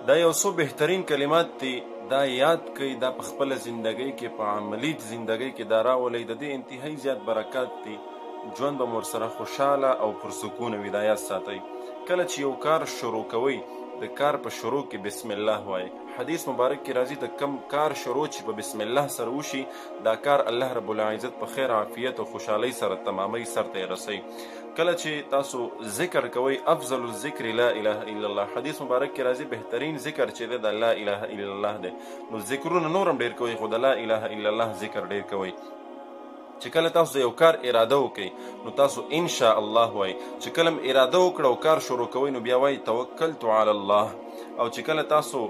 دا یو څو بهترین کلمات دي، دا یاد کړئ، دا په خپله زندګۍ کې په عملي زندګۍ کې دا راولئ. د دې انتهایی زیات برکات دي، ژوند به مو ورسره خوشحاله او پرسکونه وي. دا یاد ساتئ. کله چې یو کار شروع کوئ، د کار په شروع کې بسم الله وایئ. حدیث مبارک کې راځي د کم کار شروع چې په بسم الله سره وشي، دا کار الله رب العزت په خیر عافیت او خوشحالۍ سره تمامۍ سرته یې رسوي. کله چې تاسو ذکر کوئ، افضل الذکر لا اله الا الله. حدیث مبارک کې راځي بهترین ذکر چې دی د لا اله الا الله دی. نو ذکرونه نور هم ډېر کوئ، خو د لا اله الا الله ذکر ډېر کوئ. چې کله تاسو د یو کار اراده وکئ، نو تاسو ان شاء الله وایئ. چې کله اراده وکړه او کار شروع کوئ، نو بیا وایئ توکلت علی الله. او چې کله تاسو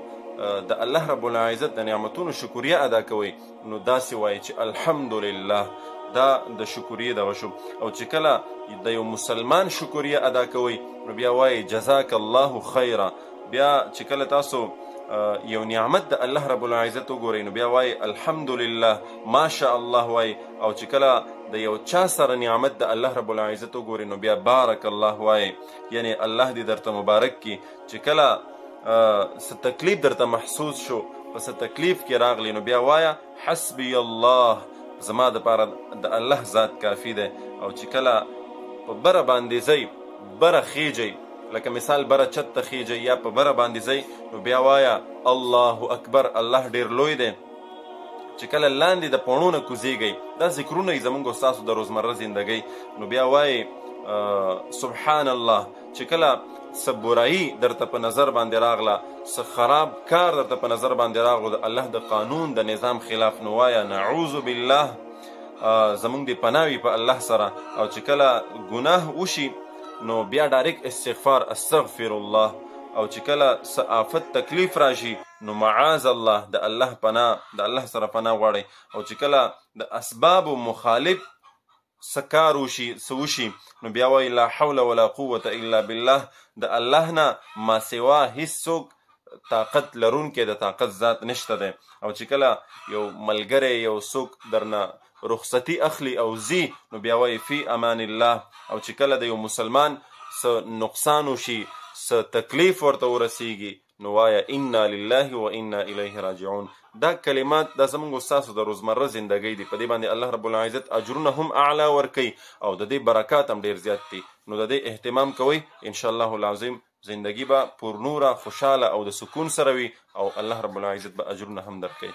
د الله رب العزت د نعمتونو شکریه ادا کوئ، نو داسې وایئ چې الحمدلله. دا د شکریې دغه شو. او چې کله د یو مسلمان شکریه ادا کوئ، نو بیا وایئ جزاک الله خیره. بیا چې کله تاسو یو نعمت د الله رب العزت وګورئ، نو بیا وایئ الحمدلله، ماشاء الله وایئ. او چې کله د یو چا سره نعمت د الله رب العزت وګورئ، نو بیا بارک الله وایئ، یعنی الله دې درته مبارک کړي. چې کله څه تکلیف درته محسوس شو، په څه تکلیف کې راغلی، نو بیا وایه حسبی الله، زما دپاره د الله ذات کافي دی. او چې کله په بره باندې ځئ، بره خیجئ، لکه مثال بره چت ته خیجئ یا په بره باندې ځئ، نو بیا وایه الله اکبر، الله ډېر لوی دی. چې کله لاندې د پوڼو نه کوزیږئ، دا ذکرونه یې زموږ ستاسو د روزمره زندګۍ، نو بیا وایئ سبحان الله. چې کله څه برایي درته په نظر باندې راغله، څه خراب کار درته په نظر باندې راغلو د الله د قانون د نظام خلاف، نو وایه نعوذ بالله، زموږ دې پناه وي په الله سره. او چې کله ګناه وشي، نو بیا ډایرکټ استغفار استغفر الله. او چې کله څه آفت تکلیف راشي، نو معاذ الله، د الله پناه، د الله سره پناه غواړئ. او چې کله د اسبابو مخالف څه کار وشي، څه وشي، نو بیا وایي لا حول ولا قوة الا بالله. د الله نه ما سوا هیڅوک طاقت لرونکی د طاقت ذات نشته دی. او چې کله یو ملګری، یو څوک درنه رخصتي اخلي او ځي، نو بیا وایي فی امان الله. او چې کله د یو مسلمان څه نقصان وشي، څه تکلیف ورته ورسیږي، نو وایه انا لله و انا الیه راجعون. دا کلمات دا زموږ ستاسو د روزمره زندګۍ دي. په دې باندې الله رب العزت اجرونه هم اعلی ورکوي او د دې برکات هم ډېر زیات دي. نو د دې اهتمام کوئ، انشاءالله العظیم زندگی به پر نوره، خوشحاله او د سکون سره وي، او الله رب العزت به اجرونه هم درکوي.